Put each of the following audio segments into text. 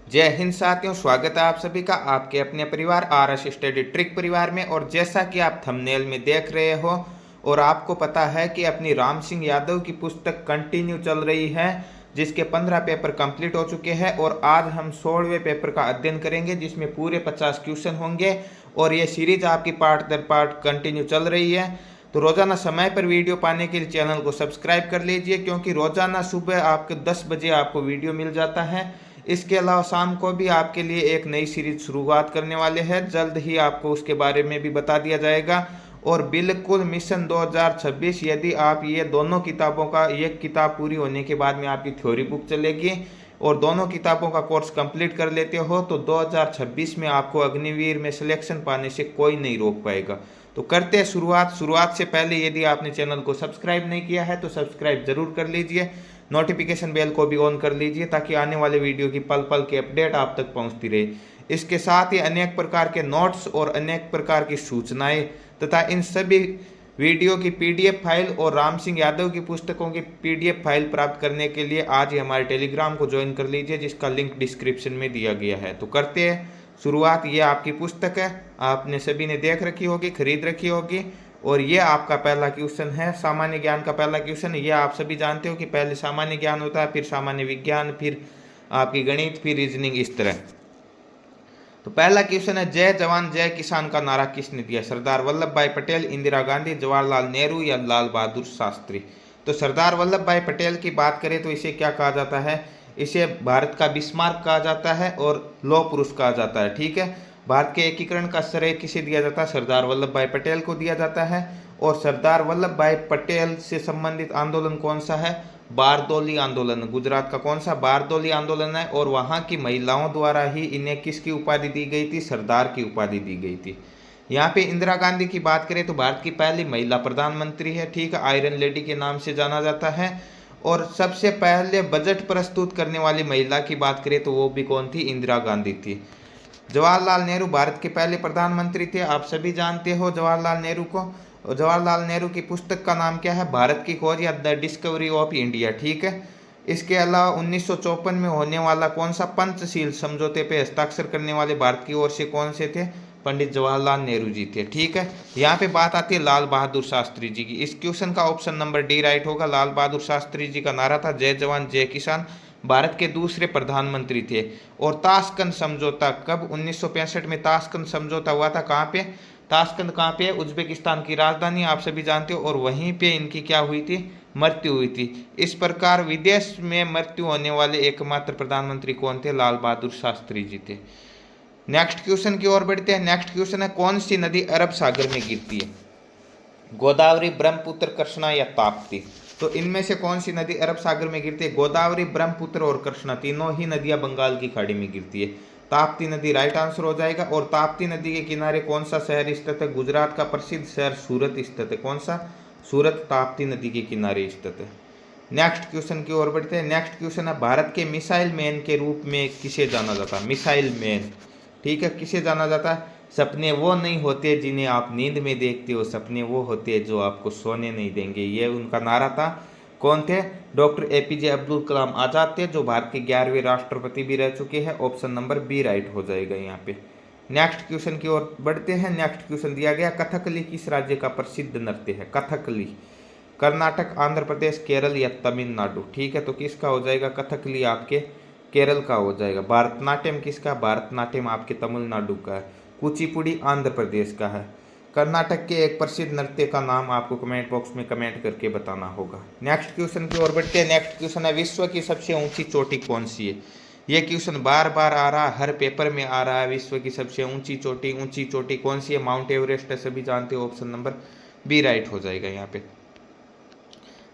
जय हिंद साथियों, स्वागत है आप सभी का आपके अपने परिवार RS स्टडी ट्रिक परिवार में। और जैसा कि आप थंबनेल में देख रहे हो और आपको पता है कि अपनी राम सिंह यादव की पुस्तक कंटिन्यू चल रही है, जिसके 15 पेपर कंप्लीट हो चुके हैं और आज हम 16वें पेपर का अध्ययन करेंगे, जिसमें पूरे 50 क्वेश्चन होंगे और ये सीरीज आपकी पार्ट दर पार्ट कंटिन्यू चल रही है। तो रोजाना समय पर वीडियो पाने के लिए चैनल को सब्सक्राइब कर लीजिए, क्योंकि रोजाना सुबह आपके 10 बजे आपको वीडियो मिल जाता है। इसके अलावा शाम को भी आपके लिए एक नई सीरीज शुरुआत करने वाले हैं, जल्द ही आपको उसके बारे में भी बता दिया जाएगा। और बिल्कुल मिशन 2026, यदि आप ये दोनों किताबों का, एक किताब पूरी होने के बाद में आपकी थ्योरी बुक चलेगी और दोनों किताबों का कोर्स कंप्लीट कर लेते हो, तो 2026 में आपको अग्निवीर में सिलेक्शन पाने से कोई नहीं रोक पाएगा। तो करते हैं शुरुआत से पहले यदि आपने चैनल को सब्सक्राइब नहीं किया है तो सब्सक्राइब जरूर कर लीजिए, नोटिफिकेशन बेल को भी ऑन कर लीजिए, ताकि आने वाले वीडियो की पल पल की अपडेट आप तक पहुंचती रहे। इसके साथ ही अनेक प्रकार के नोट्स और अनेक प्रकार की सूचनाएं तथा इन सभी वीडियो की PDF फाइल और राम सिंह यादव की पुस्तकों की PDF फाइल प्राप्त करने के लिए आज ही हमारे टेलीग्राम को ज्वाइन कर लीजिए, जिसका लिंक डिस्क्रिप्शन में दिया गया है। तो करते हैं शुरुआत। ये आपकी पुस्तक है, आपने सभी ने देख रखी होगी, खरीद रखी होगी। और ये आपका पहला क्वेश्चन है, सामान्य ज्ञान का पहला क्वेश्चन। ये आप सभी जानते हो कि पहले सामान्य ज्ञान होता है, फिर सामान्य विज्ञान, फिर आपकी गणित, फिर रीजनिंग, इस तरह। तो पहला क्वेश्चन है, जय जवान जय किसान का नारा किसने दिया? सरदार वल्लभ भाई पटेल, इंदिरा गांधी, जवाहरलाल नेहरू या लाल बहादुर शास्त्री? तो सरदार वल्लभ भाई पटेल की बात करें तो इसे क्या कहा जाता है? इसे भारत का बिस्मार्क कहा जाता है और लौह पुरुष कहा जाता है। ठीक है, भारत के एकीकरण का श्रेय किसे दिया जाता है? सरदार वल्लभ भाई पटेल को दिया जाता है। और सरदार वल्लभ भाई पटेल से संबंधित आंदोलन कौन सा है? बारदोली आंदोलन। गुजरात का कौन सा? बारदोली आंदोलन है। और वहां की महिलाओं द्वारा ही इन्हें किसकी उपाधि दी गई थी? सरदार की उपाधि दी गई थी। यहाँ पे इंदिरा गांधी की बात करें तो भारत की पहली महिला प्रधानमंत्री है। ठीक है, आयरन लेडी के नाम से जाना जाता है। और सबसे पहले बजट प्रस्तुत करने वाली महिला की बात करें तो वो भी कौन थी? इंदिरा गांधी थी। जवाहरलाल नेहरू भारत के पहले प्रधानमंत्री थे, आप सभी जानते हो जवाहरलाल नेहरू को। जवाहरलाल नेहरू की पुस्तक का नाम क्या है? भारत की खोज या द डिस्कवरी ऑफ इंडिया। ठीक है, इसके अलावा 1954 में होने वाला कौन सा पंचशील समझौते पे हस्ताक्षर करने वाले भारत की ओर से कौन से थे? पंडित जवाहरलाल नेहरू जी थे। ठीक है, यहाँ पे बात आती है लाल बहादुर शास्त्री जी की। इस क्वेश्चन का ऑप्शन नंबर डी राइट होगा। लाल बहादुर शास्त्री जी का नारा था जय जवान जय किसान। भारत के दूसरे प्रधानमंत्री थे। और ताशकंद समझौता कब? 1965 में ताशकंद समझौता हुआ था। कहाँ पे? ताशकंद कहाँ पे है? उज्बेकिस्तान की राजधानी, आप सभी जानते हो। और वहीं पे इनकी क्या हुई थी? मृत्यु हुई थी। इस प्रकार विदेश में मृत्यु होने वाले एकमात्र प्रधानमंत्री कौन थे? लाल बहादुर शास्त्री जी थे। नेक्स्ट क्वेश्चन की ओर बढ़ते हैं। नेक्स्ट क्वेश्चन है, कौन सी नदी अरब सागर में गिरती है? गोदावरी, ब्रह्मपुत्र, कृष्णा या ताप्ती? तो इनमें से कौन सी नदी अरब सागर में गिरती है? गोदावरी, ब्रह्मपुत्र और कृष्णा, तीनों ही नदियां बंगाल की खाड़ी में गिरती है। ताप्ती नदी राइट आंसर हो जाएगा। और ताप्ती नदी के किनारे कौन सा शहर स्थित है? गुजरात का प्रसिद्ध शहर सूरत स्थित है। कौन सा? सूरत ताप्ती नदी के किनारे स्थित है। नेक्स्ट क्वेश्चन की ओर बढ़ते हैं। नेक्स्ट क्वेश्चन है, भारत के मिसाइल मैन के रूप में किसे जाना जाता है? Missile man. ठीक है, किसे जाना जाता है? सपने वो नहीं होते जिन्हें आप नींद में देखते हो, सपने वो होते हैं जो आपको सोने नहीं देंगे। ये उनका नारा था। कौन थे? डॉक्टर APJ अब्दुल कलाम आजाद थे, जो भारत के 11वें राष्ट्रपति भी रह चुके हैं। ऑप्शन नंबर बी राइट हो जाएगा यहाँ पे। नेक्स्ट क्वेश्चन की ओर बढ़ते हैं। नेक्स्ट क्वेश्चन दिया गया, कथकली किस राज्य का प्रसिद्ध नृत्य है? कथकली कर्नाटक, आंध्र प्रदेश, केरल या तमिलनाडु? ठीक है, तो किसका हो जाएगा? कथकली आपके केरल का हो जाएगा। भारतनाट्यम किसका? भारतनाट्यम आपके तमिलनाडु का है। कुचिपुड़ी आंध्र प्रदेश का है। कर्नाटक के एक प्रसिद्ध नृत्य का नाम आपको कमेंट बॉक्स में कमेंट करके बताना होगा। नेक्स्ट क्वेश्चन की ओर बढ़ते हैं। नेक्स्ट क्वेश्चन है, विश्व की सबसे ऊंची चोटी कौन सी है? यह क्वेश्चन बार बार आ रहा है, हर पेपर में आ रहा है। विश्व की सबसे ऊंची चोटी कौन सी है? माउंट एवरेस्ट है, सभी जानते हो। ऑप्शन नंबर बी राइट हो जाएगा यहाँ पे।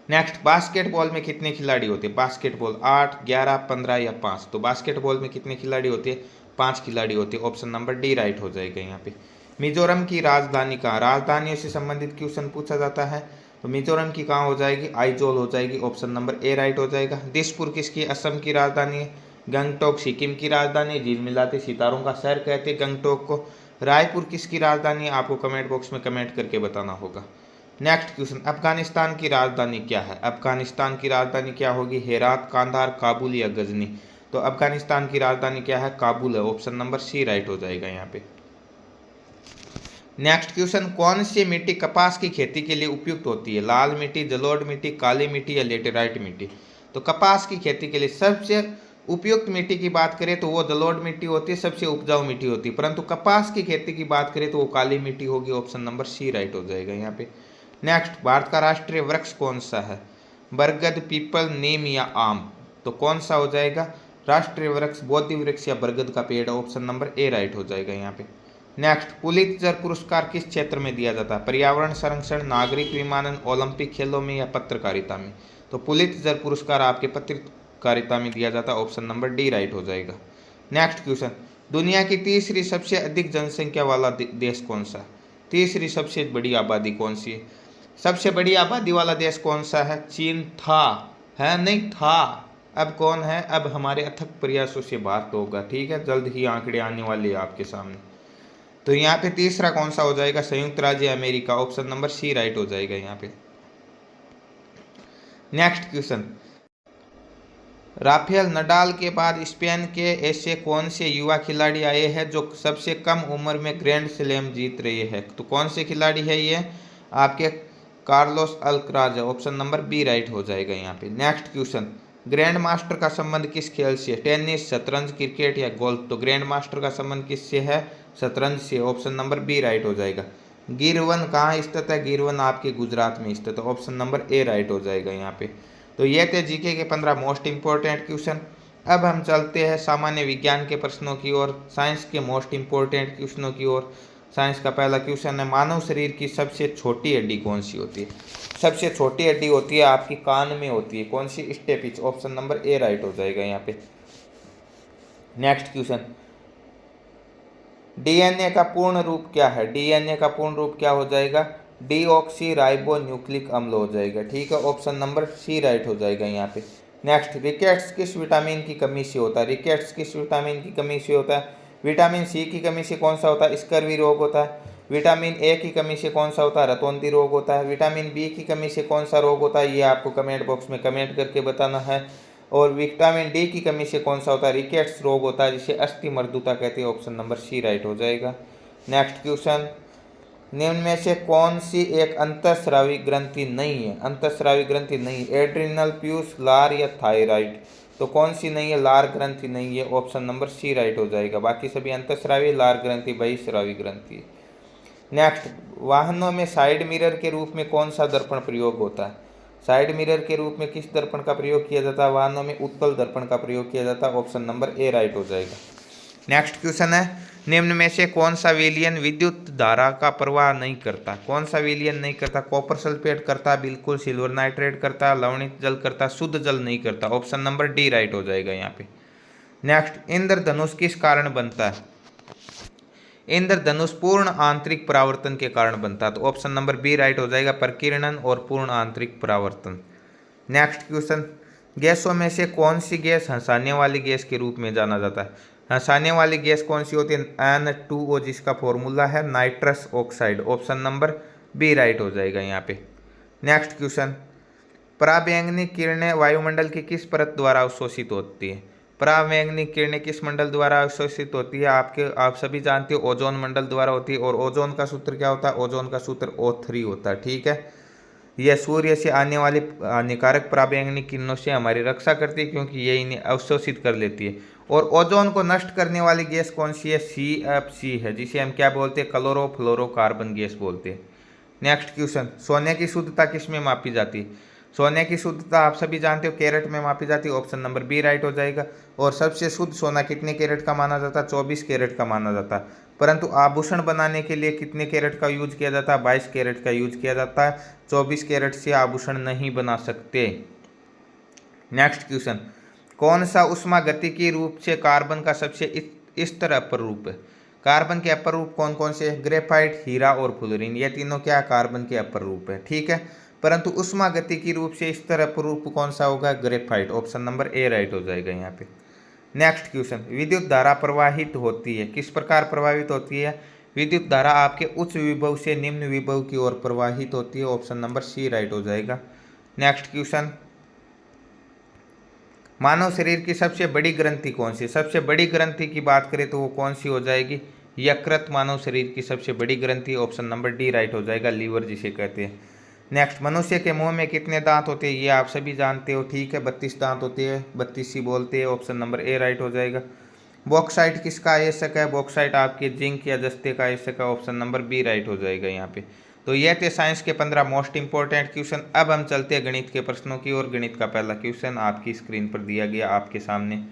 नेक्स्ट, बास्केटबॉल में कितने खिलाड़ी होते हैं? बास्केटबॉल 8, 11, 15 या 5? तो बास्केटबॉल में कितने खिलाड़ी होते हैं? 5 खिलाड़ी होते हैं। ऑप्शन नंबर डी राइट हो जाएगा यहाँ पे। मिजोरम की राजधानी कहाँ? राजधानियों से संबंधित क्वेश्चन पूछा जाता है, तो मिजोरम की कहाँ हो जाएगी? आइजोल हो जाएगी। ऑप्शन नंबर ए राइट हो जाएगा। दिसपुर किसकी? असम की राजधानी है। गंगटोक सिक्किम की राजधानी, झील मिलाते सितारों का शहर कहते हैं गंगटोक को। रायपुर किसकी राजधानी है? आपको कमेंट बॉक्स में कमेंट करके बताना होगा। नेक्स्ट क्वेश्चन, अफगानिस्तान की राजधानी क्या है? अफगानिस्तान की राजधानी क्या होगी? हेरात, कांधार, काबुल या गजनी? तो अफगानिस्तान की राजधानी क्या है? काबुल है। ऑप्शन नंबर सी राइट हो जाएगा यहाँ पे। नेक्स्ट क्वेश्चन, कौन सी मिट्टी कपास की खेती के लिए उपयुक्त होती है? लाल मिट्टी, जलोढ़ मिट्टी, काली मिट्टी या लेटेराइट मिट्टी? तो कपास की खेती के लिए सबसे उपयुक्त मिट्टी की बात करें तो वो जलोढ़ मिट्टी होती है, सबसे उपजाऊ मिट्टी होती है, परंतु कपास की खेती की बात करें तो वो काली मिट्टी होगी। ऑप्शन नंबर सी राइट हो जाएगा यहाँ पे। नेक्स्ट, भारत का राष्ट्रीय वृक्ष कौन सा है? बरगद, पीपल, नीम या आम? तो कौन सा हो जाएगा? राष्ट्रीय वृक्ष बोधि वृक्ष या बरगद का पेड़। ऑप्शन नंबर ए राइट हो जाएगा यहाँ पे। नेक्स्ट, पुलित्जर पुरस्कार किस क्षेत्र में दिया जाता है? पर्यावरण संरक्षण, नागरिक विमानन, ओलंपिक खेलों में या पत्रकारिता में? तो पुलित्जर पुरस्कार आपके पत्रकारिता में दिया जाता है। ऑप्शन नंबर डी राइट हो जाएगा। नेक्स्ट क्वेश्चन, दुनिया की तीसरी सबसे अधिक जनसंख्या वाला देश कौन सा? तीसरी सबसे बड़ी आबादी कौन सी है? सबसे बड़ी आबादी वाला देश कौन सा है? चीन था, है नहीं था, अब कौन है? अब हमारे अथक प्रयासों से बात होगा, ठीक है, जल्द ही आंकड़े आने वाले हैं आपके सामने। तो यहाँ पे तीसरा कौन सा हो जाएगा? संयुक्त राज्य America. Option number C right हो जाएगा यहाँ पे। नेक्स्ट क्वेश्चन, राफेल नडाल के बाद स्पेन के ऐसे कौन से युवा खिलाड़ी आए हैं जो सबसे कम उम्र में ग्रैंड स्लैम जीत रहे हैं? तो कौन से खिलाड़ी है ये? आपके कार्लोस अल्कराज है। ऑप्शन नंबर बी राइट हो जाएगा यहाँ पे। नेक्स्ट क्वेश्चन, ग्रैंड मास्टर का संबंध किस खेल से? टेनिस, शतरंज, क्रिकेट या गोल्फ? तो ग्रैंड मास्टर का संबंध किससे है? शतरंज से। ऑप्शन नंबर बी राइट हो जाएगा। गिरवन कहाँ स्थित है? गिरवन आपके गुजरात में स्थित है। ऑप्शन नंबर ए राइट हो जाएगा यहाँ पे। तो ये थे जीके के 15 मोस्ट इंपॉर्टेंट क्वेश्चन। अब हम चलते हैं सामान्य विज्ञान के प्रश्नों की ओर, साइंस के मोस्ट इंपॉर्टेंट क्वेश्चनों की ओर। साइंस का पहला क्वेश्चन है, मानव शरीर की सबसे छोटी हड्डी कौन सी होती है? सबसे छोटी हड्डी होती है आपकी कान में होती है। कौन सी? स्टेपिच। ऑप्शन नंबर ए राइट हो जाएगा यहाँ पे। नेक्स्ट क्वेश्चन, डीएनए का पूर्ण रूप क्या है? डीएनए का पूर्ण रूप क्या हो जाएगा? डीऑक्सी राइबो न्यूक्लिक अम्ल हो जाएगा, ठीक है। ऑप्शन नंबर सी राइट हो जाएगा यहाँ पे। नेक्स्ट, रिकेट्स किस विटामिन की कमी से होता है? रिकेट्स किस विटामिन की कमी से होता है? विटामिन सी की कमी से कौन सा होता है? स्कर्वी रोग होता है। विटामिन ए की कमी से कौन सा होता है? रतौंधी रोग होता है। विटामिन बी की कमी से कौन सा रोग होता है? ये आपको कमेंट बॉक्स में कमेंट करके बताना है। और विटामिन डी की कमी से कौन सा होता है? रिकेट्स रोग होता है, जिसे अस्थि मर्दुता कहते हैं। ऑप्शन नंबर सी राइट हो जाएगा। नेक्स्ट क्वेश्चन, निम्न में से कौन सी एक अंतःस्रावी ग्रंथि नहीं है? अंतःस्रावी ग्रंथि नहीं, एड्रिनल, प्यूस, लार या थायराइड? तो कौन सी नहीं है? लार ग्रंथि नहीं है। ऑप्शन नंबर सी राइट हो जाएगा। बाकी सभी अंतःस्रावी, लार ग्रंथि बहिस्रावी ग्रंथि। नेक्स्ट, वाहनों में साइड मिरर के रूप में कौन सा दर्पण प्रयोग होता है? साइड मिरर के रूप में किस दर्पण का प्रयोग किया जाता है? वाहनों में उत्तल दर्पण का प्रयोग किया जाता है। ऑप्शन नंबर ए राइट हो जाएगा। नेक्स्ट क्वेश्चन है, निम्न में से कौन सा विलयन विद्युत धारा का प्रवाह नहीं करता? कौन सा विलयन नहीं करता? कॉपर सल्फेट करता, बिल्कुल, सिल्वर नाइट्रेट करता, लवणित जल करता, शुद्ध जल नहीं करता। ऑप्शन नंबर डी राइट हो जाएगा यहाँ पे। नेक्स्ट, इंद्रधनुष किस कारण बनता है? इंद्रधनुष पूर्ण आंतरिक परावर्तन के कारण बनता है। तो ऑप्शन नंबर बी राइट हो जाएगा, प्रकीर्णन और पूर्ण आंतरिक परावर्तन। नेक्स्ट क्वेश्चन, गैसों में से कौन सी गैस हंसाने वाली गैस के रूप में जाना जाता है? हंसाने वाली गैस कौन सी होती है? N2O, जिसका फॉर्मूला है nitrous oxide. Option number B right हो जाएगा यहाँ पे। नेक्स्ट क्वेश्चन, पराबैंगनी किरणें वायुमंडल की किस परत द्वारा अवशोषित होती है? पराबैंगनी किरणें किस मंडल द्वारा अवशोषित होती है? आप सभी जानते हो ओजोन मंडल द्वारा होती है। और ओजोन का सूत्र क्या होता है? ओजोन का सूत्र O3 होता है, ठीक है। यह सूर्य से आने वाली हानिकारक पराबैंगनी किरणों से हमारी रक्षा करती है, क्योंकि ये इन्हें अवशोषित कर लेती है। और ओजोन को नष्ट करने वाली गैस कौन सी है? CFC है, जिसे हम क्या बोलते हैं? क्लोरोफ्लोरोकार्बन गैस बोलते हैं। नेक्स्ट क्वेश्चन, सोने की शुद्धता किस में मापी जाती है? सोने की शुद्धता आप सभी जानते हो कैरेट में मापी जाती है। ऑप्शन नंबर बी राइट हो जाएगा। और सबसे शुद्ध सोना कितने कैरेट का माना जाता है? 24 कैरेट का माना जाता है। परंतु आभूषण बनाने के लिए कितने कैरेट का यूज किया जाता है? 22 कैरेट का यूज किया जाता है। 24 कैरेट से आभूषण नहीं बना सकते। नेक्स्ट क्वेश्चन, कौन सा ऊष्मागतिकी रूप से कार्बन का सबसे स्थिर अपर रूप है? कार्बन के अपर रूप कौन कौन से? ग्रेफाइट, हीरा और फ्लोरीन, ये तीनों क्या कार्बन के अपर रूप है, ठीक है। परंतु ऊष्मागतिकी रूप से स्थिर अपर रूप कौन सा होगा? Graphite. Option number A right हो जाएगा यहाँ पे। नेक्स्ट क्वेश्चन, विद्युत धारा प्रवाहित होती है, किस प्रकार प्रभावित होती है? विद्युत धारा आपके उच्च विभव से निम्न विभव की ओर प्रवाहित होती है। ऑप्शन नंबर सी राइट हो जाएगा। नेक्स्ट क्वेश्चन, मानव शरीर की सबसे बड़ी ग्रंथि कौन सी? सबसे बड़ी ग्रंथि की बात करें तो वो कौन सी हो जाएगी? यकृत मानव शरीर की सबसे बड़ी ग्रंथि, ऑप्शन नंबर डी राइट हो जाएगा, लीवर जिसे कहते हैं। नेक्स्ट, मनुष्य के मुंह में कितने दांत होते हैं? ये आप सभी जानते हो, ठीक है, 32 दांत होते हैं, 32 ही बोलते हैं, ऑप्शन नंबर ए राइट हो जाएगा। बॉक्साइट किसका आयस्क है? बॉक्साइट आपके जिंक या जस्ते का आयस्क है, ऑप्शन नंबर बी राइट हो जाएगा यहाँ पे। तो ये थे साइंस के 15 मोस्ट इंपॉर्टेंट क्वेश्चन। अब हम चलते हैं गणित के प्रश्नों की ओर। गणित का पहला क्वेश्चन आपकी स्क्रीन पर दिया गया आपके सामने।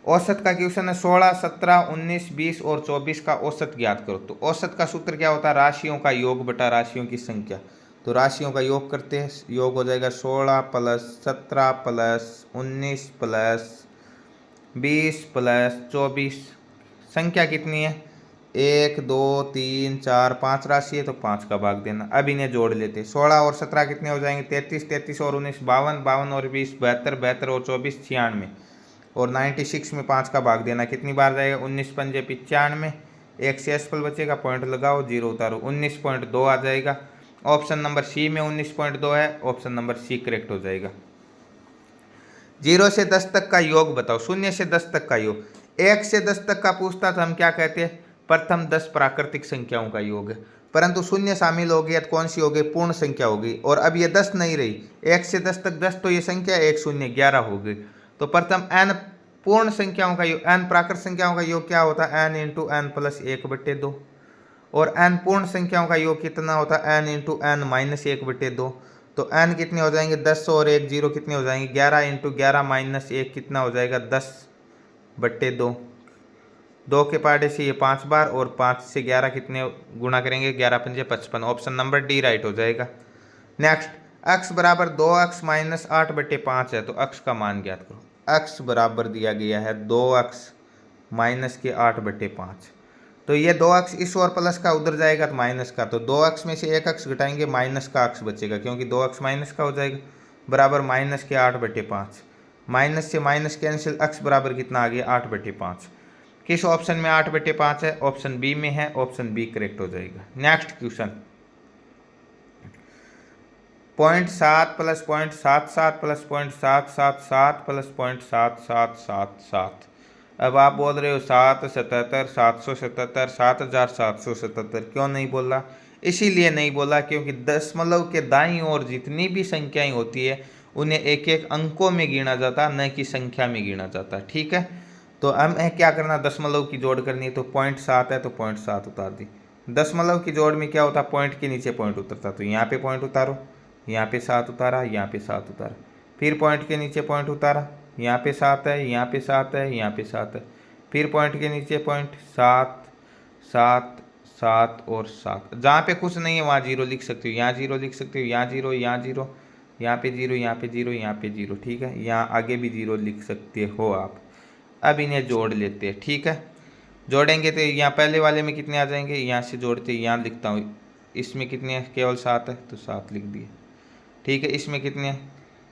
औसत का क्वेश्चन है। 16, 17, 19, 20 और 24 का औसत ज्ञात करो। तो औसत का सूत्र क्या होता है? राशियों का योग बटा राशियों की संख्या। तो राशियों का योग करते हैं, योग हो जाएगा 16 + 17 + 19 + 20 + 24। संख्या कितनी है? 1, 2, 3, 4, 5 राशि है तो 5 का भाग देना। अब इन्हें जोड़ लेते हैं। 16 और 17 कितने हो जाएंगे? 33, 33 और 19 52, 52 और 20 72, 72 और 24 96 और 96 में 5 का भाग देना। कितनी बार जाएगा? 19 पंजे 95। एक शेषफल बचेगा, पॉइंट लगाओ, 0 उतारो, 19.2 आ जाएगा। ऑप्शन नंबर सी में 19.2 है, ऑप्शन नंबर सी करेक्ट हो जाएगा। 0 से 10 तक का योग बताओ। 0 से 10 तक का योग। 1 से 10 तक का पूछता तो हम क्या कहते हैं? प्रथम 10 प्राकृतिक संख्याओं का योग है। परंतु शून्य शामिल हो गया तो कौन सी हो गई? पूर्ण संख्या हो गई। और अब ये 10 नहीं रही, 1 से 10 तक 10 तो ये संख्या 1 0 11 हो गई। तो प्रथम n पूर्ण संख्याओं का योग, n प्राकृतिक संख्याओं का योग क्या होता है? n × n + 1/2। और n पूर्ण संख्याओं का योग कितना होता है? n × n - 1/2। तो n कितने हो जाएंगे? 10 और 1 0 कितने हो जाएंगे? 11 × 11 - 1 कितना हो जाएगा? 10/2। 2 के पार्टे से ये 5 बार और 5 से 11 कितने गुणा करेंगे? 11 × 5 = 55, ऑप्शन नंबर डी राइट हो जाएगा। नेक्स्ट, x बराबर 2x - 8/5 है तो x का मान ज्ञात करो। x बराबर दिया गया है 2x - 8/5। तो ये 2x इस और प्लस का उधर जाएगा तो माइनस का, तो 2x में से एक x घटाएंगे, माइनस का x बचेगा क्योंकि 2x माइनस का हो जाएगा, बराबर -8/5। माइनस से माइनस कैंसिल, x बराबर कितना आ गया? 8/5। किस ऑप्शन में 8/5 है? ऑप्शन बी में है, ऑप्शन बी करेक्ट हो जाएगा। Next question, 0.7 + 0.77 + 0.777 + 0.7777। अब आप बोल रहे हो 777 777 7777, क्यों नहीं बोला? इसीलिए नहीं बोला क्योंकि दशमलव के दाईं ओर जितनी भी संख्याएं होती है उन्हें एक एक अंकों में गिना जाता, न कि संख्या में गिना जाता, ठीक है। तो हमें क्या करना? दशमलव की जोड़ करनी है, तो 0.7 है तो 0.7 उतार दी। दशमलव की जोड़ में क्या होता? पॉइंट के नीचे पॉइंट उतरता, तो यहाँ पे पॉइंट उतारो, यहाँ पे 7 उतारा, यहाँ पे 7 उतारा, फिर पॉइंट के नीचे पॉइंट उतारा, यहाँ पे 7 है, यहाँ पे 7 है, यहाँ पे 7 है, फिर पॉइंट के नीचे पॉइंट, 7 7 7 और 7। जहाँ पे कुछ नहीं है वहाँ 0 लिख सकते हो, यहाँ 0 लिख सकते हो, यहाँ 0, यहाँ 0, यहाँ पे 0, यहाँ पे 0, यहाँ पे 0, ठीक है। यहाँ आगे भी 0 लिख सकते हो आप। अब इन्हें जोड़ लेते हैं, ठीक है। जोड़ेंगे तो यहाँ पहले वाले में कितने आ जाएंगे? यहाँ से जोड़ते, यहाँ लिखता हूँ, इसमें कितने हैं? केवल 7 है तो 7 लिख दिए, ठीक है। इसमें कितने हैं?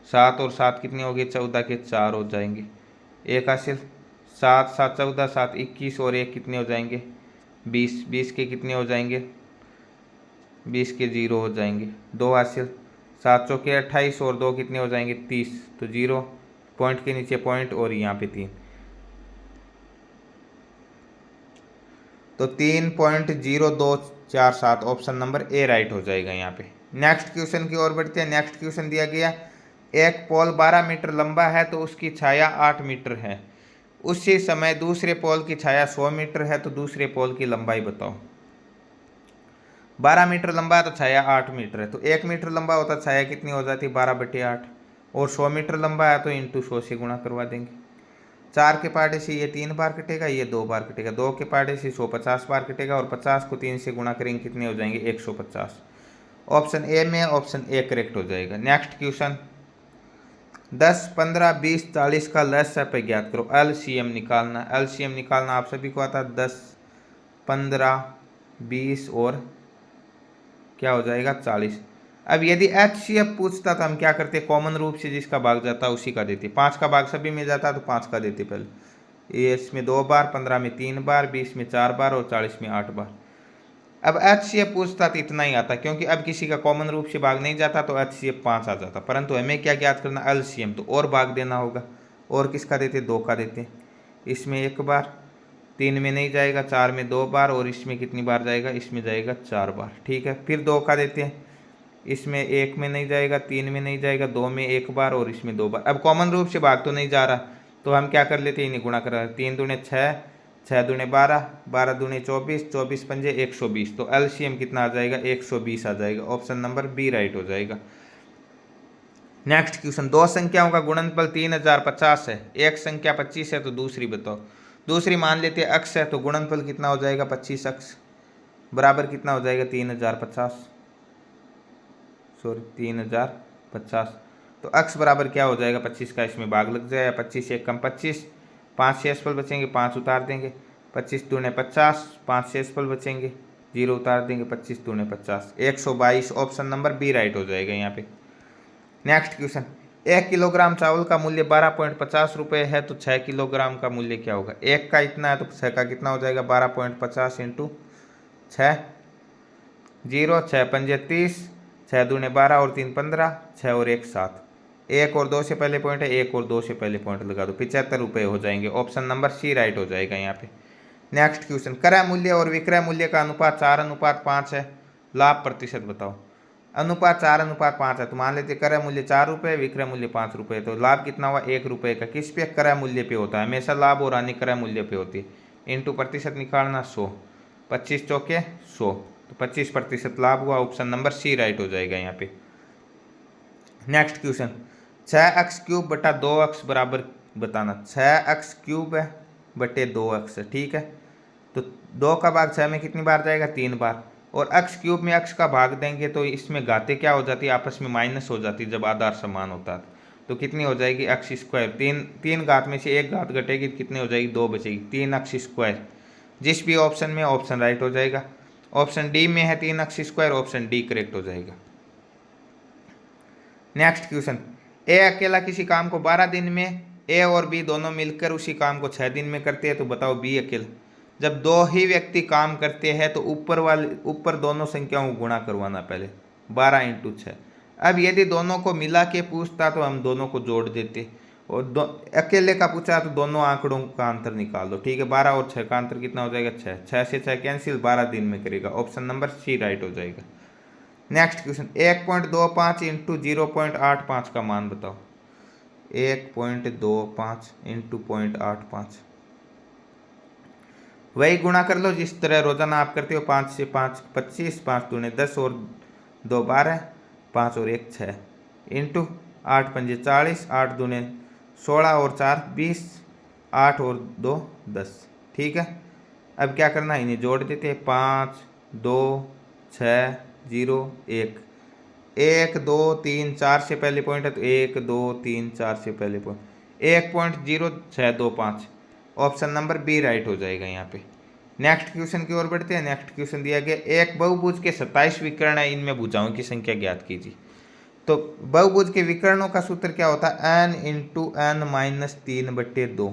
7 और 7 कितने हो गए? 14 के 4 हो जाएंगे। एक हासिल, 7 7 14 7 21 और 1 कितने हो जाएंगे? 20 20 के कितने हो जाएंगे? 20 के 0 हो जाएंगे। 2 हासिल, 7 चौके 28 और 2 कितने हो जाएंगे? 30, तो 0, पॉइंट के नीचे पॉइंट और यहाँ पे 3, तो 3.0247, ऑप्शन नंबर ए राइट हो जाएगा यहाँ पे। नेक्स्ट क्वेश्चन की ओर बढ़ते हैं। नेक्स्ट क्वेश्चन दिया गया, एक पोल 12 मीटर लंबा है तो उसकी छाया 8 मीटर है। उसी समय दूसरे पोल की छाया 100 मीटर है, तो दूसरे पोल की लंबाई बताओ। 12 मीटर लंबा है तो छाया 8 मीटर है, तो 1 मीटर लंबा होता छाया कितनी हो जाती? 12/8। और 100 मीटर लंबा है तो इंटू 100 से गुणा करवा देंगे। 4 के पार्टे से ये 3 बार कटेगा, ये 2 बार कटेगा, 2 के पार्टे से 150 बार कटेगा, और 50 को 3 से गुणा करेंगे कितने हो जाएंगे? 150। ऑप्शन ए में, ऑप्शन ए करेक्ट हो जाएगा। नेक्स्ट क्वेश्चन, 10 15 20 40 का लसाअ ज्ञात करो। LCM निकालना, LCM निकालना आप सभी को आता है। 10 15 20 और क्या हो जाएगा? 40। अब यदि HCF पूछता तो हम क्या करते? कॉमन रूप से जिसका भाग जाता है उसी का देते। 5 का भाग सभी में जाता है तो 5 का देते पहले। ये इसमें 2 बार, 15 में 3 बार, 20 में 4 बार और 40 में 8 बार। अब HCF पूछता तो इतना ही आता, क्योंकि अब किसी का कॉमन रूप से भाग नहीं जाता तो HCF 5 आ जाता। परंतु हमें क्या ज्ञात करना? LCM, तो और भाग देना होगा। और किसका देते, 2 का देते। इसमें 1 बार, 3 में नहीं जाएगा, 4 में 2 बार, और इसमें कितनी बार जाएगा, इसमें जाएगा 4 बार। ठीक है, फिर 2 का देते हैं, इसमें 1 में नहीं जाएगा, 3 में नहीं जाएगा, 2 में 1 बार और इसमें 2 बार। अब कॉमन रूप से भाग तो नहीं जा रहा, तो हम क्या कर लेते हैं, इन्हें गुणा करा, 3 दूने 6, 6 दूने 12, 12 दूने 24, 24 पंजे 120। तो एलसीएम कितना आ जाएगा, 120 आ जाएगा। ऑप्शन नंबर बी राइट हो जाएगा। नेक्स्ट क्वेश्चन, दो संख्याओं का गुणनफल 3050 है, एक संख्या 25 है, तो दूसरी बताओ। दूसरी मान लेते हैं अक्ष है, तो गुणनफल कितना हो जाएगा, 25 अक्ष बराबर कितना हो जाएगा, 3050, सॉरी 3050। तो अक्ष बराबर क्या हो जाएगा, 25 का इसमें भाग लग जाएगा, 25 एक कम 25, 5 शेषफल बचेंगे, 5 उतार देंगे, 25 दूने 50, 5 शेषफल बचेंगे, 0 उतार देंगे, 25 दूने 50, 122। ऑप्शन नंबर बी राइट हो जाएगा यहाँ पे। नेक्स्ट क्वेश्चन, 1 किलोग्राम चावल का मूल्य 12.50 रुपये है, तो 6 किलोग्राम का मूल्य क्या होगा। 1 का इतना है तो 6 का कितना हो जाएगा, 12.50 इंटू 6, 0, 6 पंजे 30, 6 दूने 12 और 3 15, 6 और 1 7। 1 और 2 से पहले पॉइंट है, 1 और 2 से पहले पॉइंट लगा दो, 75 रुपये हो जाएंगे। ऑप्शन नंबर सी राइट हो जाएगा यहाँ पे। नेक्स्ट क्वेश्चन, क्रय मूल्य और विक्रय मूल्य का अनुपात 4:5 है, लाभ प्रतिशत बताओ। अनुपात 4:5 है, तो मान लेते क्रय मूल्य 4 रुपये, विक्रय मूल्य 5 रुपये, तो लाभ कितना हुआ, 1 रुपये का। किस पे, क्रय मूल्य पे होता है, हमेशा लाभ और हानि क्रय मूल्य पे होती है। इंटू प्रतिशत निकालना 100, 25 चौके 100, तो 25% लाभ हुआ। ऑप्शन नंबर सी राइट हो जाएगा यहाँ पे। नेक्स्ट क्वेश्चन, 6x³ बटा 2x बराबर बताना। 6x³ है बटे 2x है, ठीक है। तो 2 का भाग 6 में कितनी बार जाएगा, 3 बार। और x³ में x का भाग देंगे तो इसमें घातें क्या हो जाती है, आपस में माइनस हो जाती है जब आधार समान होता है। तो कितनी हो जाएगी, x²। तीन घात में से एक घात घटेगी, कितनी हो जाएगी, 2 बचेगी, 3x²। जिस भी ऑप्शन में, ऑप्शन राइट हो जाएगा। ऑप्शन डी में है 3x², ऑप्शन डी करेक्ट हो जाएगा। नेक्स्ट क्वेश्चन, ए अकेला किसी काम को 12 दिन में, ए और बी दोनों मिलकर उसी काम को 6 दिन में करते हैं, तो बताओ बी अकेला। जब 2 ही व्यक्ति काम करते हैं तो ऊपर दोनों संख्याओं को गुणा करवाना पहले, 12 इंटू 6। अब यदि दोनों को मिला के पूछता तो हम दोनों को जोड़ देते, और अकेले का पूछा तो दोनों आंकड़ों का अंतर निकाल दो। ठीक है, 12 और 6 का अंतर कितना हो जाएगा, 6, 6 से 6 कैंसिल, 12 दिन में करेगा। ऑप्शन नंबर सी राइट हो जाएगा। नेक्स्ट क्वेश्चन, 1.25 इंटू 0.85 का मान बताओ। 1.25 इंटू 0.85, वही गुणा कर लो जिस तरह रोजाना आप करते हो। 5 से 5 25, 5 दूने 10 और 2 12, 5 और 1 6, इंटू 8 पंजे 40, 8 दूने 16 और 4 20, 8 और 2 10। ठीक है, अब क्या करना है, इन्हें जोड़ देते हैं। 5 2 6 0 1, 1 2 3 4 से पहले पॉइंट है, तो 1 2 3 4 से पहले point, 1.0625। Option number B right हो जाएगा यहाँ पे। नेक्स्ट क्वेश्चन की ओर बढ़ते हैं। नेक्स्ट क्वेश्चन दिया गया, एक बहुभुज के 27 विकर्ण है, इनमें भुजाओं की संख्या ज्ञात कीजिए। तो बहुभुज के विकर्णों का सूत्र क्या होता है, n इंटू n माइनस 3/2।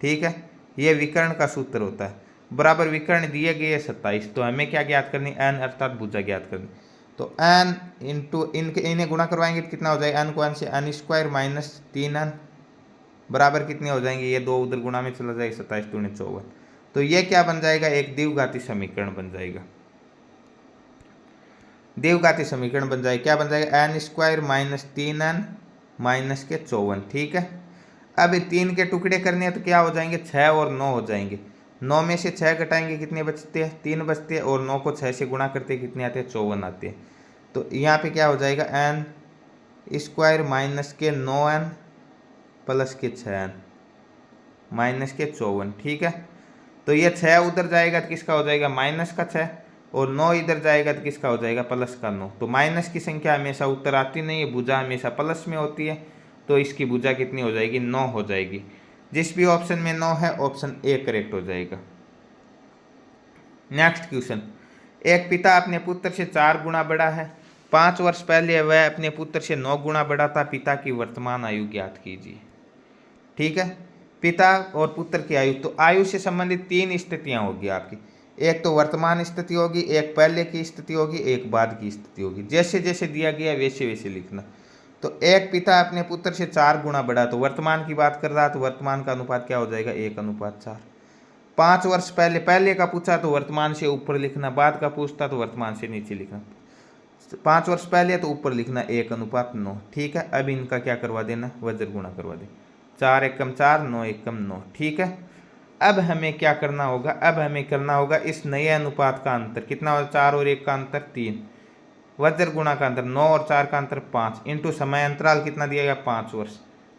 ठीक है, ये विकर्ण का सूत्र होता है। बराबर विकर्ण दिए गए 27, तो हमें क्या ज्ञात करनी, n अर्थात भुजा ज्ञात करनी। तो n इंटू इन्हें गुणा करवाएंगे तो कितना हो जाएगा, n को n से n² माइनस 3n बराबर कितने हो जाएंगे, ये 2 उधर गुणा में चला जाएगा, 27 दूने 54। तो ये क्या बन जाएगा, एक द्विघाती समीकरण बन जाएगा। द्विघाती समीकरण बन जाएगा, क्या बन जाएगा, n² माइनस 3n माइनस के 54। ठीक है, अब 3 के टुकड़े करने हैं तो क्या हो जाएंगे, 6 और 9 हो जाएंगे। 9 में से 6 घटाएंगे, कितने बचते हैं, 3 बचते हैं, और 9 को 6 से गुणा करते हैं, कितने आते हैं, 54 आते हैं। तो यहाँ पे क्या हो जाएगा, n² माइनस के 9n प्लस के 6n माइनस के 54। ठीक है, तो ये 6 उधर जाएगा तो किसका हो जाएगा, माइनस का 6, और 9 इधर जाएगा तो किसका हो जाएगा, प्लस का 9। तो माइनस की संख्या हमेशा उत्तर आती नहीं है, भुजा हमेशा प्लस में होती है, तो इसकी भुजा कितनी हो जाएगी, 9 हो जाएगी। जिस भी ऑप्शन में 9 है, ऑप्शन ए करेक्ट हो जाएगा। नेक्स्ट क्वेश्चन, एक पिता अपने पुत्र से 4 गुना बड़ा है, 5 वर्ष पहले वह अपने पुत्र से 9 गुना बड़ा था, पिता की वर्तमान आयु ज्ञात कीजिए। ठीक है, पिता और पुत्र की आयु, तो आयु से संबंधित 3 स्थितियां होगी आपकी। एक तो वर्तमान स्थिति होगी, एक पहले की स्थिति होगी, एक बाद की स्थिति होगी। जैसे जैसे दिया गया वैसे वैसे लिखना। तो एक पिता अपने पुत्र से 4 गुना बड़ा, तो वर्तमान की बात कर रहा, तो वर्तमान का अनुपात क्या हो जाएगा 1:4। 5 वर्ष पहले, पहले का पूछा तो वर्तमान से ऊपर लिखना, बाद का पूछता तो वर्तमान से नीचे लिखना। 5 वर्ष पहले तो ऊपर लिखना 1:9। ठीक है, अब इनका क्या करवा देना, वज्र गुणा करवा दे। 4 एकम 4, 9 एकम 9। ठीक है, अब हमें क्या करना होगा, अब हमें करना होगा इस नए अनुपात का अंतर कितना होगा, 4 और 1 का अंतर 3, वज्र गुणा का अंतर 9 और 4 का अंतर 5, इंटू समय अंतराल कितना दिया गया 5 वर्ष,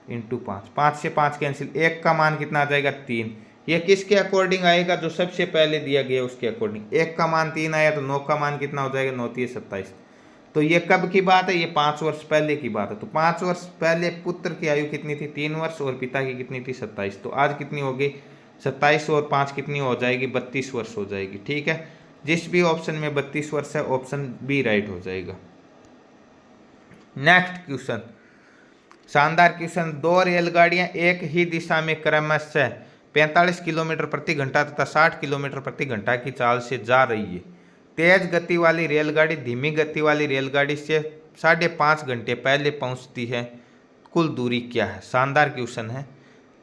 इंटू 5। 5 से 5 कैंसिल, 1 का मान कितना आ जाएगा 3। ये किसके अकॉर्डिंग आएगा, जो सबसे पहले दिया गया उसके अकॉर्डिंग। 1 का मान 3 आया तो 9 का मान कितना हो जाएगा, 9 3 27। तो ये कब की बात है, ये 5 वर्ष पहले की बात है। तो 5 वर्ष पहले पुत्र की आयु कितनी थी 3 वर्ष और पिता की कितनी थी 27। तो आज कितनी होगी 27 और 5 कितनी हो जाएगी 32 वर्ष हो जाएगी। ठीक है, जिस भी ऑप्शन में 32 वर्ष है ऑप्शन बी राइट हो जाएगा। नेक्स्ट क्वेश्चन, शानदार क्वेश्चन। 2 रेलगाड़ियां एक ही दिशा में क्रमशः 45 किलोमीटर प्रति घंटा तथा 60 किलोमीटर प्रति घंटा की चाल से जा रही है। तेज गति वाली रेलगाड़ी धीमी गति वाली रेलगाड़ी से 5.5 घंटे पहले पहुंचती है, कुल दूरी क्या है। शानदार क्वेश्चन है।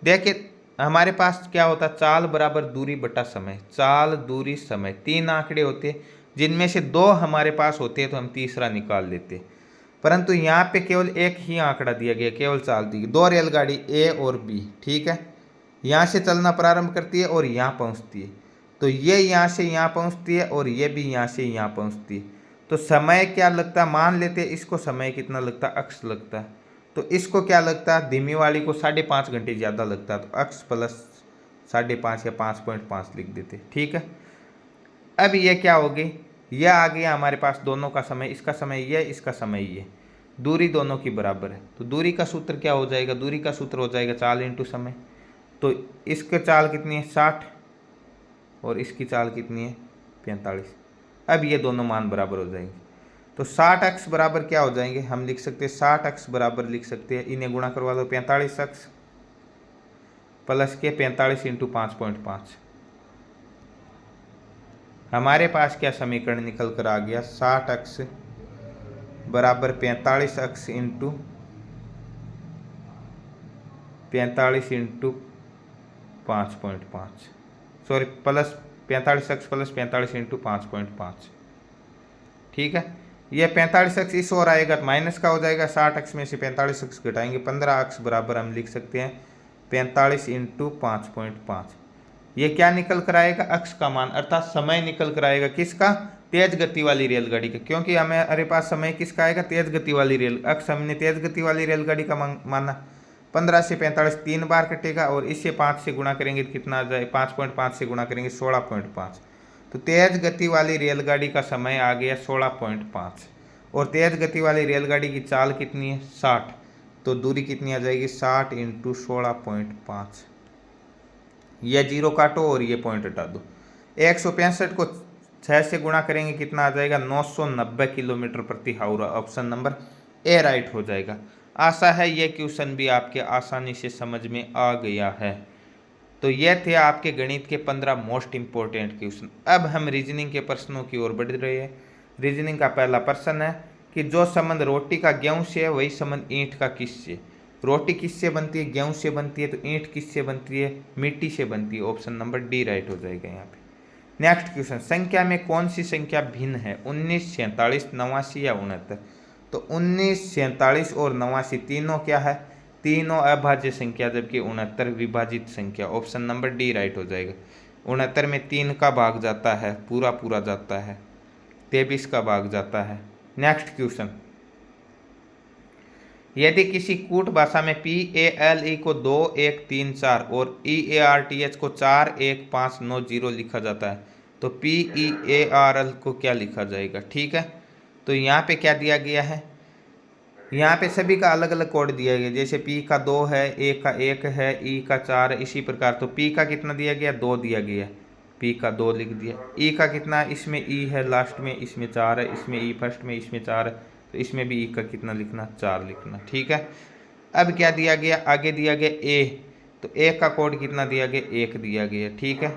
देखिए हमारे पास क्या होता है, चाल बराबर दूरी बटा समय, चाल दूरी समय 3 आंकड़े होते हैं, जिनमें से 2 हमारे पास होते हैं तो हम तीसरा निकाल लेते हैं। परंतु यहाँ पे केवल एक ही आंकड़ा दिया गया, केवल चाल दी। 2 रेलगाड़ी ए और बी, ठीक है, यहाँ से चलना प्रारंभ करती है और यहाँ पहुँचती है। तो ये यहाँ से यहाँ पहुँचती है और ये भी यहाँ से यहाँ पहुँचती है। तो समय क्या लगता है, मान लेते हैं इसको समय कितना लगता है, अक्स लगता है। तो इसको क्या लगता है, धीमी वाली को 5.5 घंटे ज़्यादा लगता है, तो अक्स प्लस 5.5 या 5.5 लिख देते। ठीक है, अब ये क्या होगी, यह आ गया हमारे पास दोनों का समय, इसका समय ये, इसका समय ये, दूरी दोनों की बराबर है। तो दूरी का सूत्र क्या हो जाएगा, दूरी का सूत्र हो जाएगा चाल इंटू समय। तो इसके चाल कितनी है 60 और इसकी चाल कितनी है 45। अब ये दोनों मान बराबर हो जाएंगे। तो 60 अक्स बराबर क्या हो जाएंगे, हम लिख सकते हैं 60 अक्स बराबर लिख सकते हैं, इन्हें गुणा करवा दो 45 अक्स प्लस के 45 इंटू 5.5। हमारे पास क्या समीकरण निकल कर आ गया, 60 अक्स बराबर 45 अक्स इंटू 45 इंटू 5.5, सॉरी प्लस 45 अक्स प्लस 45 इंटू 5.5। ठीक है, ये 45 अक्स इस ओर आएगा तो माइनस का हो जाएगा, 60 अक्स में से 45 अक्स घटाएंगे 15 अक्स बराबर हम लिख सकते हैं 45 इंटू 5.5। ये क्या निकल कर आएगा, अक्स का मान, अर्थात समय निकल कर आएगा किसका, तेज गति वाली रेलगाड़ी का, क्योंकि हमारे पास समय किसका आएगा, तेज गति वाली रेल, अक्स हमने तेज गति वाली रेलगाड़ी का माना। 15 से 45 3 बार कटेगा और इससे 5 से गुणा करेंगे तो कितना आ जाए, 5.5 से गुणा करेंगे 16.5। तो तेज गति वाली रेलगाड़ी का समय आ गया 16.5 और तेज गति वाली रेलगाड़ी की चाल कितनी है 60। तो दूरी कितनी आ जाएगी 60 इंटू 16.5। यह जीरो काटो और ये पॉइंट हटा दो। 165 को 6 से गुणा करेंगे कितना आ जाएगा 990 किलोमीटर प्रति Howrah. Option number A right हो जाएगा। आशा है ये क्वेश्चन भी आपके आसानी से समझ में आ गया है। तो ये थे आपके गणित के 15 मोस्ट इंपॉर्टेंट क्वेश्चन। अब हम रीजनिंग के प्रश्नों की ओर बढ़ रहे हैं। रीजनिंग का पहला प्रश्न है कि जो संबंध रोटी का गेहूं से है वही संबंध ईंट का किससे। रोटी किससे बनती है, गेहूं से बनती है, तो ईंट किससे बनती है, मिट्टी से बनती है। ऑप्शन नंबर डी राइट हो जाएगा यहाँ पे। नेक्स्ट क्वेश्चन, संख्या में कौन सी संख्या भिन्न है, 19, 47, 89 या 69। तो 19, 47 और 89 तीनों क्या है, तीनों अभाज्य संख्या, जबकि 69 विभाजित संख्या। ऑप्शन नंबर डी राइट हो जाएगा। 69 में 3 का भाग जाता है, पूरा पूरा जाता है, 23 का भाग जाता है। नेक्स्ट क्वेश्चन, यदि किसी कूट भाषा में PALE को 2 1 3 4 और EARTH को 4 1 5 9 0 लिखा जाता है, तो PEARL को क्या लिखा जाएगा। ठीक है, तो यहाँ पे क्या दिया गया है, यहाँ पे सभी का अलग अलग कोड दिया गया, जैसे P का 2 है, A का 1 है, E का 4 है, इसी प्रकार। तो P का कितना दिया गया 2 दिया गया, P का 2 लिख दिया। E का कितना, इसमें E है लास्ट में, इसमें 4 है, इसमें E फर्स्ट में, इसमें 4 है, तो इसमें भी E का कितना लिखना 4 लिखना। ठीक है, अब क्या दिया गया, आगे दिया गया A, तो A का कोड कितना दिया गया 1 दिया गया। ठीक है,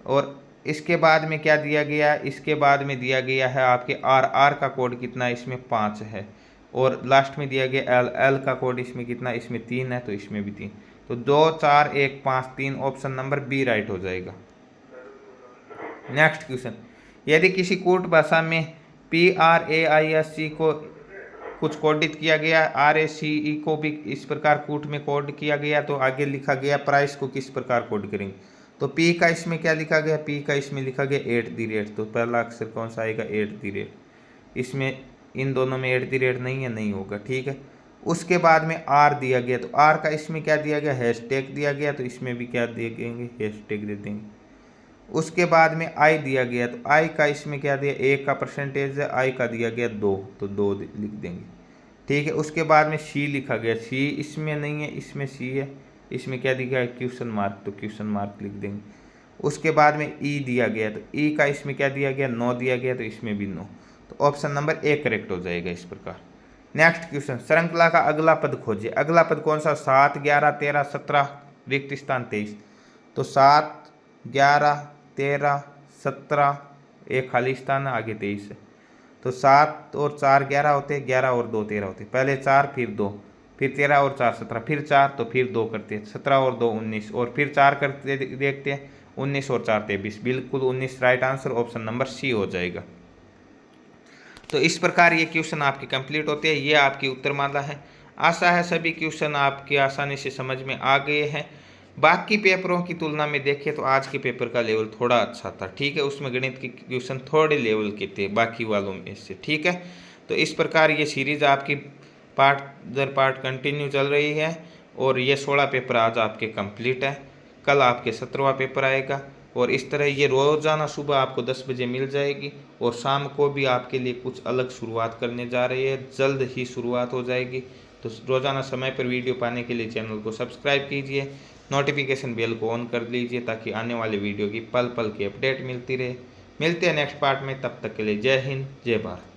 और इसके बाद में क्या दिया गया, इसके बाद में दिया गया है आपके R का कोड कितना, इसमें 5 है। और लास्ट में दिया गया एल, एल का कोड इसमें कितना, इसमें 3 है तो इसमें भी 3, तो 2 4 1 5 3 ऑप्शन नंबर बी राइट हो जाएगा। नेक्स्ट क्वेश्चन, यदि किसी कूट भाषा में PRAISC को कुछ कोडित किया गया, RACE को भी इस प्रकार कूट में कोड किया गया, तो आगे लिखा गया प्राइस को किस प्रकार कोड करेंगे। तो P का इसमें क्या लिखा गया, P का इसमें लिखा गया @ तो पहला अक्षर कौन सा आएगा, @ इसमें इन दोनों में @ नहीं है, नहीं होगा, ठीक है। उसके बाद में R दिया गया, तो R का इसमें क्या दिया गया, हैशटैग दिया गया, तो इसमें भी क्या दे देंगे, हैशटैग दे देंगे। उसके बाद में I दिया गया, तो I का इसमें क्या दिया, 1 का परसेंटेज है, I का दिया गया 2, तो 2 लिख देंगे, ठीक है। उसके बाद में C लिखा गया, C इसमें नहीं है, इसमें C है, इसमें क्या दिया है, क्वेश्चन मार्क, तो क्वेश्चन मार्क लिख देंगे। उसके बाद में E दिया गया, तो E का इसमें क्या दिया गया, 9 दिया गया, तो इसमें भी 9, तो ऑप्शन नंबर A करेक्ट हो जाएगा इस प्रकार। नेक्स्ट क्वेश्चन, श्रृंखला का अगला पद खोजिए। अगला पद कौन सा, 7 11 13 17 रिक्त स्थान 23, तो 7 11 13 17 एक खाली स्थान है, आगे 23 है, तो 7 और 4 11 होते, 11 और 2 13 होते, पहले 4 फिर 2 फिर 13 और 4 17 फिर 4 तो फिर 2 करते हैं, 17 और 2 19 और फिर 4 करते देखते हैं, 19 और 4 23, बिल्कुल 19 right answer, option number C हो जाएगा। तो इस प्रकार ये क्वेश्चन आपके कंप्लीट होते हैं, ये आपकी उत्तरमाला है। आशा है सभी क्वेश्चन आपके आसानी से समझ में आ गए हैं। बाकी पेपरों की तुलना में देखें तो आज के पेपर का लेवल थोड़ा अच्छा था, ठीक है, उसमें गणित के क्वेश्चन थोड़े लेवल के थे बाकी वालों में से, ठीक है। तो इस प्रकार ये सीरीज़ आपकी पार्ट दर पार्ट कंटिन्यू चल रही है और ये 16 पेपर आज आपके कंप्लीट है, कल आपके 17वां पेपर आएगा और इस तरह ये रोज़ाना सुबह आपको 10 बजे मिल जाएगी और शाम को भी आपके लिए कुछ अलग शुरुआत करने जा रही है, जल्द ही शुरुआत हो जाएगी। तो रोज़ाना समय पर वीडियो पाने के लिए चैनल को सब्सक्राइब कीजिए, नोटिफिकेशन बेल को ऑन कर लीजिए ताकि आने वाले वीडियो की पल पल की अपडेट मिलती रहे। मिलते हैं नेक्स्ट पार्ट में, तब तक के लिए जय हिंद जय भारत।